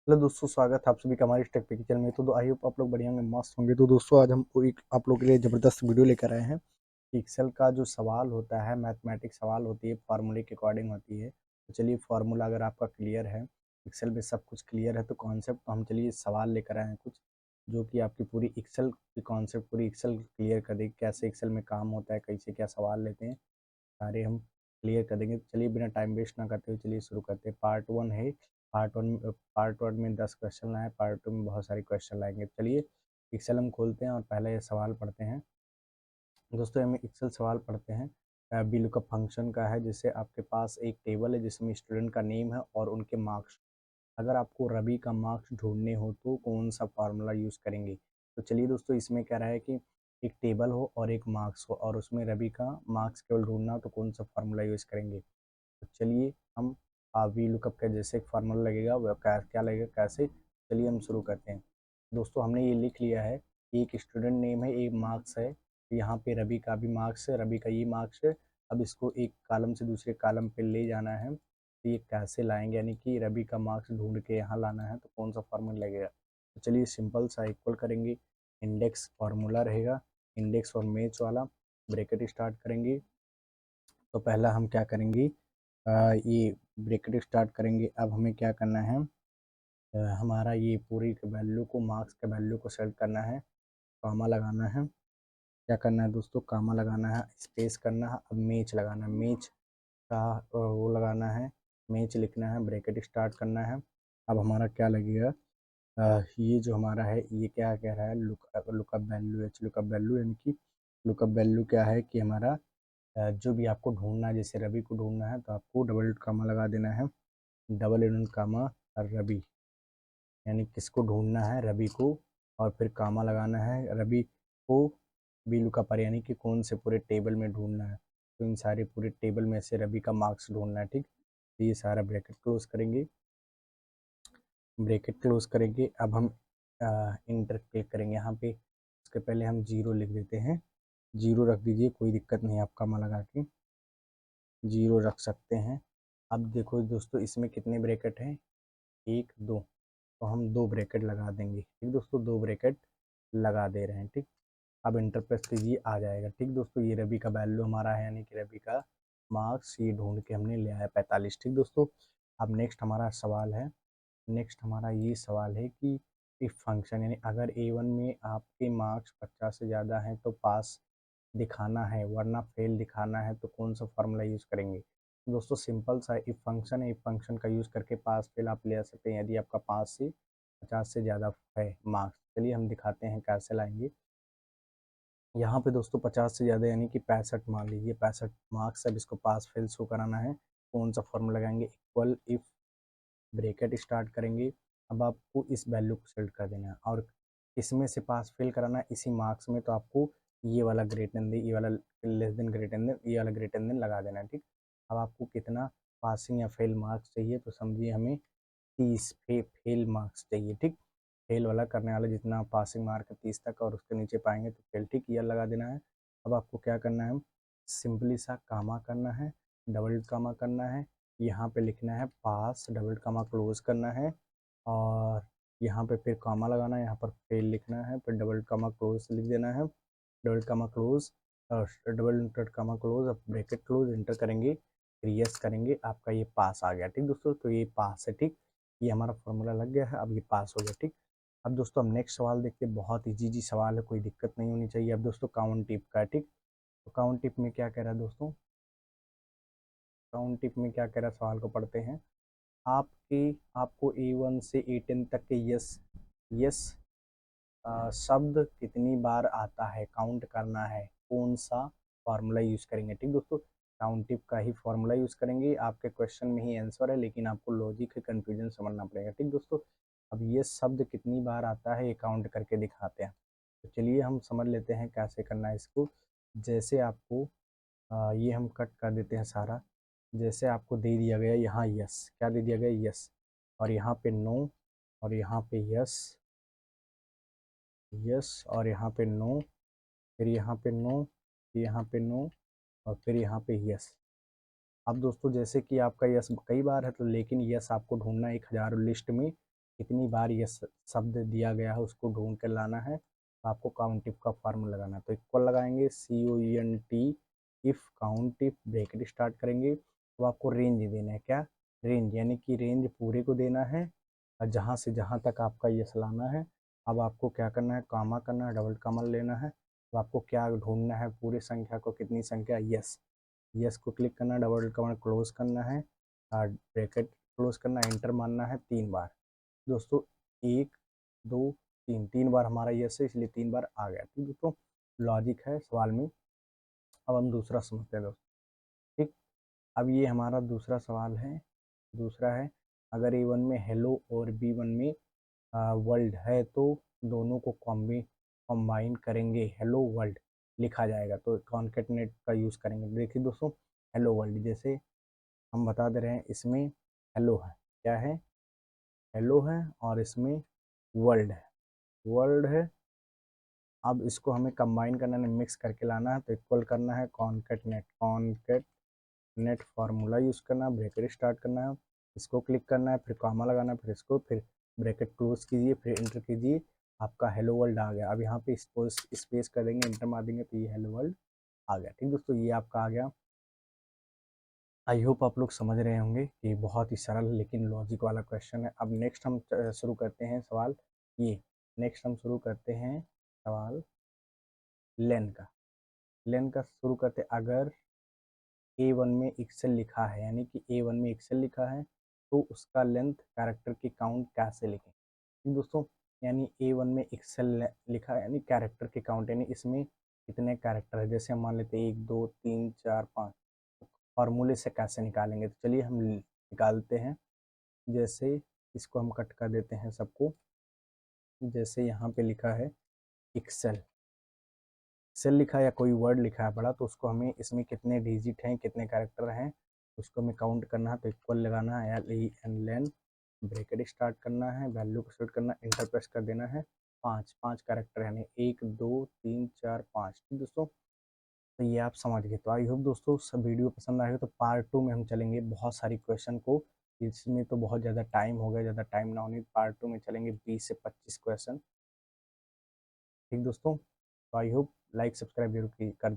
Hello दोस्तों, स्वागत है आप सभी का हमारे इस टेक पे चैनल में। तो आई होप आप लोग बढ़िया होंगे, मस्त होंगे। तो दोस्तों आज हम एक आप लोगों के लिए ज़बरदस्त वीडियो लेकर आए हैं। एक्सेल का जो सवाल होता है, मैथमेटिक्स सवाल होती है, फार्मूले के अकॉर्डिंग होती है। तो चलिए, फार्मूला अगर आपका क्लियर है, एक्सेल में सब कुछ क्लियर है, तो कॉन्सेप्ट तो हम चलिए सवाल लेकर आए हैं कुछ जो कि आपकी पूरी एक्सेल की कॉन्सेप्ट, पूरी एक्सेल क्लियर कर देगी। कैसे एक्सेल में काम होता है, कैसे क्या सवाल लेते हैं, सारे हम क्लियर कर देंगे। तो चलिए बिना टाइम वेस्ट ना करते हुए चलिए शुरू करते हैं। पार्ट 1 है। पार्ट वन में 10 क्वेश्चन लाए, पार्ट 2 में बहुत सारे क्वेश्चन लाएंगे। चलिए एक्सेल हम खोलते हैं और पहले ये सवाल पढ़ते हैं। दोस्तों हमें एक्सेल सवाल पढ़ते हैं। बी लुकअप फंक्शन का है, जिससे आपके पास एक टेबल है जिसमें स्टूडेंट का नेम है और उनके मार्क्स। अगर आपको रवि का मार्क्स ढूंढने हो तो कौन सा फार्मूला यूज़ करेंगे। तो चलिए दोस्तों, इसमें कह रहा है कि एक टेबल हो और एक मार्क्स हो और उसमें रवि का मार्क्स केवल ढूंढना हो, तो कौन सा फार्मूला यूज़ करेंगे। तो चलिए हम वी लुकअप का जैसे एक फार्मूला लगेगा वह क्या लगेगा, कैसे। चलिए हम शुरू करते हैं। दोस्तों हमने ये लिख लिया है कि एक स्टूडेंट नेम है, एक मार्क्स है। यहाँ पे रवि का भी मार्क्स है, रवि का ये मार्क्स है। अब इसको एक कॉलम से दूसरे कॉलम पे ले जाना है, तो ये कैसे लाएंगे, यानी कि रवि का मार्क्स ढूंढ के यहाँ लाना है, तो कौन सा फार्मूला लगेगा। तो चलिए सिंपल सा इक्वल करेंगे, इंडेक्स फार्मूला रहेगा, इंडेक्स और मैच वाला। ब्रैकेट स्टार्ट करेंगे। तो पहला हम क्या करेंगे, ये ब्रैकेट स्टार्ट करेंगे। अब हमें क्या करना है, हमारा ये पूरी वैल्यू को, मार्क्स के वैल्यू को सेट करना है, कामा लगाना है। क्या करना है दोस्तों, कामा लगाना है, स्पेस करना है। अब मैच लगाना है, मैच का वो लगाना है, मैच लिखना है, ब्रैकेट स्टार्ट करना है। अब हमारा क्या लगेगा, ये जो हमारा है ये क्या कह रहा है, lookup value, H lookup value, यानी कि लुकअप वैल्यू क्या है कि हमारा जो भी आपको ढूंढना है, जैसे रवि को ढूंढना है तो आपको डबल कामा लगा देना है, डबल इनन कामा रवि, यानी किसको ढूंढना है, रवि को। और फिर कामा लगाना है रवि को बी लुकअप पर, यानी कि कौन से पूरे टेबल में ढूंढना है। तो इन सारे पूरे टेबल में से रवि का मार्क्स ढूंढना है, ठीक। तो ये सारा ब्रैकेट क्लोज करेंगे, ब्रैकेट क्लोज करेंगे। अब हम इंटर क्लिक करेंगे यहाँ पे। उसके पहले हम जीरो लिख देते हैं, जीरो रख दीजिए, कोई दिक्कत नहीं, आप कामा लगा के जीरो रख सकते हैं। अब देखो दोस्तों, इसमें कितने ब्रैकेट हैं, एक दो, तो हम दो ब्रैकेट लगा देंगे, ठीक दोस्तों, दो ब्रैकेट लगा दे रहे हैं, ठीक। अब इंटर प्रेस कीजिए, आ जाएगा, ठीक दोस्तों। ये रवि का वैल्यू हमारा है, यानी कि रवि का मार्क्स ये ढूंढ के हमने ले आया 45, ठीक दोस्तों। अब नेक्स्ट हमारा सवाल है, नेक्स्ट हमारा ये सवाल है कि इफ फंक्शन, यानी अगर A1 में आपके मार्क्स 50 से ज़्यादा हैं तो पास दिखाना है, वरना फेल दिखाना है, तो कौन सा फार्मूला यूज़ करेंगे। तो दोस्तों सिंपल सा इफ फंक्शन है, इफ फंक्शन का यूज़ करके पास फेल आप ले सकते हैं, यदि आपका 50 से ज़्यादा है मार्क्स। चलिए हम दिखाते हैं कैसे लाएंगे। यहाँ पे दोस्तों 50 से ज़्यादा यानी कि 65 मान लीजिए, 65 मार्क्स। अब इसको पास फेल शो कराना है, कौन सा फॉर्मूला लगाएंगे, इक्वल इफ, ब्रैकेट स्टार्ट करेंगे। अब आपको इस वैल्यू को सेलेक्ट कर देना है और इसमें से पास फेल कराना है इसी मार्क्स में, तो आपको ये वाला ग्रेटर देन, ये वाला लेस देन ग्रेटर देन, ये वाला ग्रेटर देन लगा देना है, ठीक। अब आपको कितना पासिंग या फेल मार्क्स चाहिए, तो समझिए हमें 30 फेल मार्क्स चाहिए, ठीक। फेल वाला करने वाला जितना पासिंग मार्क है 30 तक और उसके नीचे पाएंगे तो फेल, ठीक, ये लगा देना है। अब आपको क्या करना है, सिंपली सा कामा करना है, डबल कामा करना है, यहाँ पे लिखना है पास, डबल कामा क्लोज करना है, और यहाँ पे फिर कामा लगाना है, यहाँ पर फेल लिखना है, फिर डबल कामा क्लोज लिख देना है, double comma close, double enter comma close, अब ब्रैकेट क्लोज, इंटर करेंगे, फिर यस करेंगे, आपका ये पास आ गया, ठीक दोस्तों। तो ये पास है, ठीक, ये हमारा फॉर्मूला लग गया है, अब ये पास हो गया, ठीक। अब दोस्तों हम नेक्स्ट सवाल देखते हैं, बहुत इजी सवाल है, कोई दिक्कत नहीं होनी चाहिए। अब दोस्तों काउंट टिप का है, ठीक। तो काउंट टिप में क्या कह रहा है दोस्तों, काउंट टिप में क्या कह रहा है, सवाल को पढ़ते हैं। आपके आपको A1 से A10 तक के यस यस शब्द कितनी बार आता है, काउंट करना है, कौन सा फार्मूला यूज करेंगे, ठीक दोस्तों। काउंट टिप का ही फार्मूला यूज करेंगे, आपके क्वेश्चन में ही आंसर है, लेकिन आपको लॉजिक है, कंफ्यूजन समझना पड़ेगा, ठीक दोस्तों। अब ये शब्द कितनी बार आता है ये काउंट करके दिखाते हैं। तो चलिए हम समझ लेते हैं कैसे करना है इसको। जैसे आपको ये हम कट कर देते हैं सारा। जैसे आपको दे दिया गया यहाँ यस, क्या दे दिया गया, यस, और यहाँ पे नो, और यहाँ पे यस, यस, और यहाँ पे नो, फिर यहाँ पे नो, फिर यहाँ पे नो, और फिर यहाँ पे यस। अब दोस्तों जैसे कि आपका यस कई बार है, तो लेकिन यस आपको ढूंढना है 1000 लिस्ट में, कितनी बार ये शब्द दिया गया है उसको ढूंढ कर लाना है। तो आपको काउंट इफ का फार्मूला लगाना है, तो इक्वल लगाएंगे COUNT if count if bracket start करेंगे। तो आपको रेंज देना है, क्या रेंज, यानी कि रेंज पूरे को देना है और जहाँ से जहाँ तक आपका यस लाना है। अब आपको क्या करना है, कामा करना है, डबल कामा लेना है। तो आपको क्या ढूंढना है, पूरी संख्या को, कितनी संख्या, यस। यस को क्लिक करना है, डबल कामा क्लोज करना है और ब्रैकेट क्लोज करना है, एंटर मारना है 3 बार। दोस्तों 1 2 3 3 बार हमारा यस है, इसलिए 3 बार आ गया। तो दोस्तों लॉजिक है सवाल में। अब हम दूसरा समझते हैं दोस्तों। ठीक, अब ये हमारा दूसरा सवाल है। दूसरा है, अगर A1 में हेलो और B1 में वर्ल्ड है तो दोनों को कंबाइन करेंगे, हेलो वर्ल्ड लिखा जाएगा। तो कॉन्केटनेट का यूज़ करेंगे। देखिए दोस्तों, हेलो वर्ल्ड जैसे हम बता दे रहे हैं, इसमें हेलो है, क्या है, हेलो है, और इसमें वर्ल्ड है, वर्ल्ड है। अब इसको हमें कंबाइन करना है, मिक्स करके लाना है। तो इक्वल करना है कॉन्केटनेट फार्मूला यूज़ करना है, ब्रैकेट स्टार्ट करना है, इसको क्लिक करना है, फिर कॉमा लगाना है, फिर इसको, फिर ब्रैकेट क्लोज कीजिए, फिर एंटर कीजिए। आपका हेलो वर्ल्ड आ गया। अब यहाँ पे इसको स्पेस कर देंगे, एंटर मार देंगे, तो ये हेलो वर्ल्ड आ गया। ठीक दोस्तों, ये आपका आ गया। आई होप आप लोग समझ रहे होंगे कि बहुत ही सरल लेकिन लॉजिक वाला क्वेश्चन है। अब नेक्स्ट हम शुरू करते हैं सवाल ये। नेक्स्ट हम शुरू करते हैं सवाल लेन का। लेन का शुरू करते, अगर A1 में एक्सेल लिखा है, यानी कि A1 में एक्सेल लिखा है, तो उसका लेंथ कैरेक्टर की काउंट कैसे लिखें। ठीक दोस्तों, यानी A1 में एक्सेल लिखा है, यानी कैरेक्टर की काउंट, यानी इसमें कितने कैरेक्टर है। जैसे हम मान लेते हैं 1 2 3 4 5, फार्मूले से कैसे निकालेंगे, तो चलिए हम निकालते हैं। जैसे इसको हम कट कर देते हैं सबको। जैसे यहाँ पे लिखा है एक्सेल, सेल लिखा है या कोई वर्ड लिखा है बड़ा, तो उसको हमें इसमें कितने डिजिट हैं, कितने कैरेक्टर हैं, उसको हमें काउंट करना है। तो इक्वल लगाना है, LEN लेन, ब्रैकेट स्टार्ट करना है, वैल्यू को सेट करना, इंटर प्रेस कर देना है। 5 कैरेक्टर यानी 1 2 3 4 5। ठीक दोस्तों, तो ये आप समझ गए। तो आई होप दोस्तों सब वीडियो पसंद आएगा। तो पार्ट 2 में हम चलेंगे बहुत सारी क्वेश्चन को, इसमें तो बहुत ज़्यादा टाइम हो गया, ज़्यादा टाइम ना होने, पार्ट 2 में चलेंगे 20 से 25 क्वेश्चन। ठीक दोस्तों, तो आई होप लाइक सब्सक्राइब जरूर कर